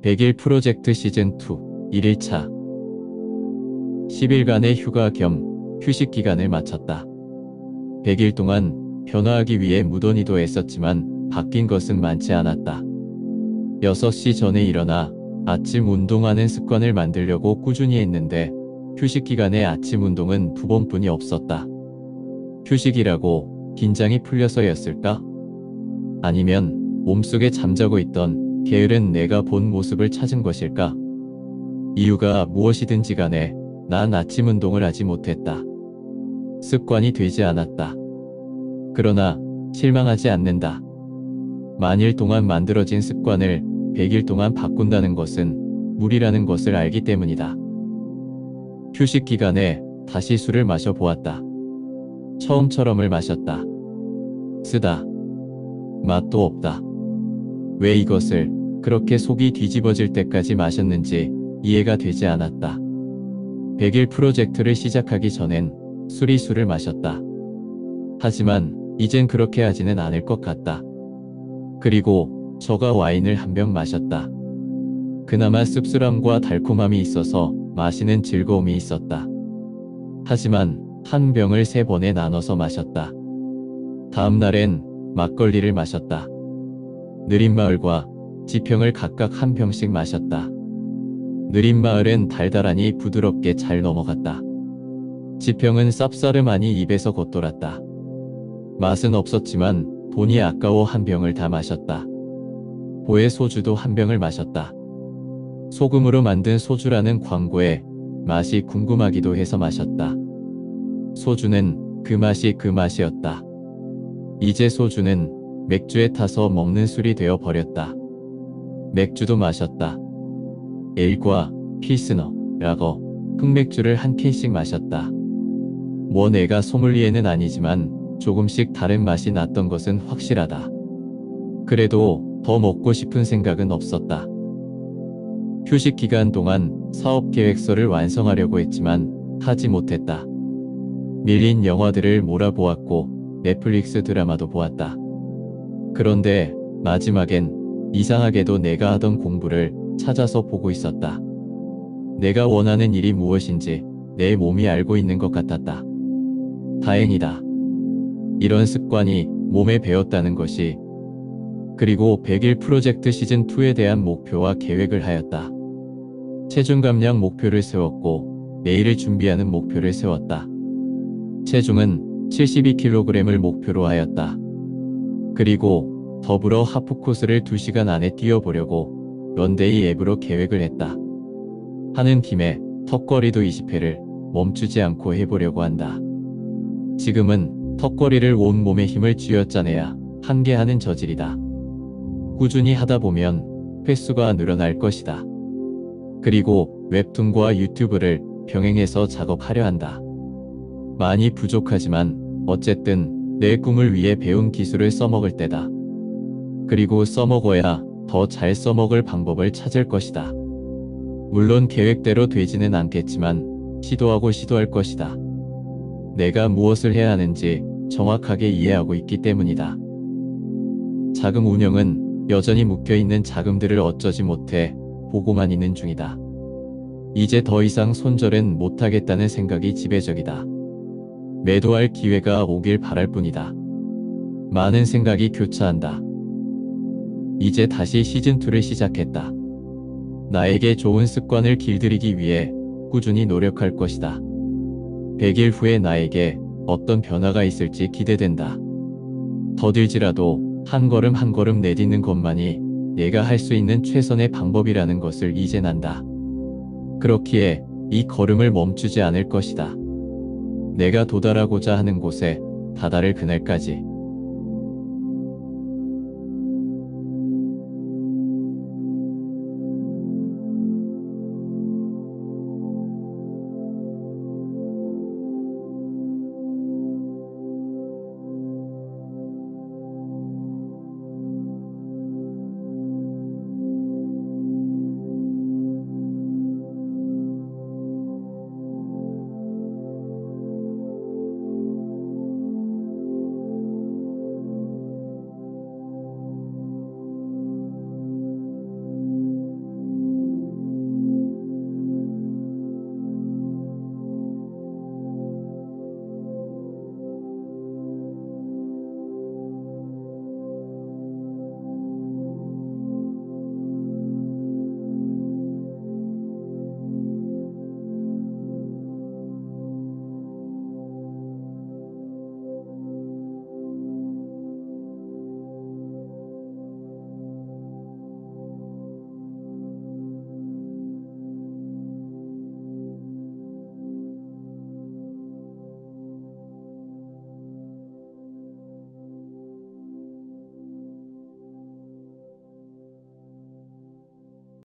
100일 프로젝트 시즌2 1일차 10일간의 휴가 겸 휴식 기간을 마쳤다. 100일 동안 변화하기 위해 무던히도 애썼지만 바뀐 것은 많지 않았다. 6시 전에 일어나 아침 운동하는 습관을 만들려고 꾸준히 했는데 휴식 기간에 아침 운동은 2번뿐이 없었다. 휴식이라고 긴장이 풀려서였을까? 아니면 몸속에 잠자고 있던 게으른 내가 본 모습을 찾은 것일까? 이유가 무엇이든지 간에 난 아침 운동을 하지 못했다. 습관이 되지 않았다. 그러나 실망하지 않는다. 만일 동안 만들어진 습관을 100일 동안 바꾼다는 것은 무리라는 것을 알기 때문이다. 휴식 기간에 다시 술을 마셔보았다. 처음처럼을 마셨다. 쓰다. 맛도 없다. 왜 이것을 그렇게 속이 뒤집어질 때까지 마셨는지 이해가 되지 않았다. 100일 프로젝트를 시작하기 전엔 술을 마셨다. 하지만 이젠 그렇게 하지는 않을 것 같다. 그리고 저가 와인을 한 병 마셨다. 그나마 씁쓸함과 달콤함이 있어서 마시는 즐거움이 있었다. 하지만 한 병을 3번에 나눠서 마셨다. 다음 날엔 막걸리를 마셨다. 느린마을과 지평을 각각 한 병씩 마셨다. 느린마을은 달달하니 부드럽게 잘 넘어갔다. 지평은 쌉싸름하니 입에서 겉돌았다. 맛은 없었지만 돈이 아까워 한 병을 다 마셨다. 보의 소주도 한 병을 마셨다. 소금으로 만든 소주라는 광고에 맛이 궁금하기도 해서 마셨다. 소주는 그 맛이었다. 이제 소주는 맥주에 타서 먹는 술이 되어 버렸다. 맥주도 마셨다. 에일과 필스너, 라거, 흑맥주를 한 캔씩 마셨다. 뭐 내가 소믈리에는 아니지만 조금씩 다른 맛이 났던 것은 확실하다. 그래도 더 먹고 싶은 생각은 없었다. 휴식 기간 동안 사업 계획서를 완성하려고 했지만 하지 못했다. 밀린 영화들을 몰아보았고 넷플릭스 드라마도 보았다. 그런데 마지막엔 이상하게도 내가 하던 공부를 찾아서 보고 있었다. 내가 원하는 일이 무엇인지 내 몸이 알고 있는 것 같았다. 다행이다. 이런 습관이 몸에 배었다는 것이. 그리고 100일 프로젝트 시즌2에 대한 목표와 계획을 하였다. 체중 감량 목표를 세웠고 내일을 준비하는 목표를 세웠다. 체중은 72kg을 목표로 하였다. 그리고 더불어 하프코스를 2시간 안에 뛰어보려고 런데이 앱으로 계획을 했다. 하는 김에 턱걸이도 20회를 멈추지 않고 해보려고 한다. 지금은 턱걸이를 온 몸에 힘을 쥐어짜내야 한계하는 저질이다. 꾸준히 하다 보면 횟수가 늘어날 것이다. 그리고 웹툰과 유튜브를 병행해서 작업하려 한다. 많이 부족하지만 어쨌든 내 꿈을 위해 배운 기술을 써먹을 때다. 그리고 써먹어야 더 잘 써먹을 방법을 찾을 것이다. 물론 계획대로 되지는 않겠지만 시도할 것이다. 내가 무엇을 해야 하는지 정확하게 이해하고 있기 때문이다. 자금 운영은 여전히 묶여있는 자금들을 어쩌지 못해 보고만 있는 중이다. 이제 더 이상 손절은 못하겠다는 생각이 지배적이다. 매도할 기회가 오길 바랄 뿐이다. 많은 생각이 교차한다. 이제 다시 시즌2를 시작했다. 나에게 좋은 습관을 길들이기 위해 꾸준히 노력할 것이다. 100일 후에 나에게 어떤 변화가 있을지 기대된다. 더딜지라도 한 걸음 한 걸음 내딛는 것만이 내가 할 수 있는 최선의 방법이라는 것을 이젠 안다. 그렇기에 이 걸음을 멈추지 않을 것이다. 내가 도달하고자 하는 곳에 다다를 그날까지.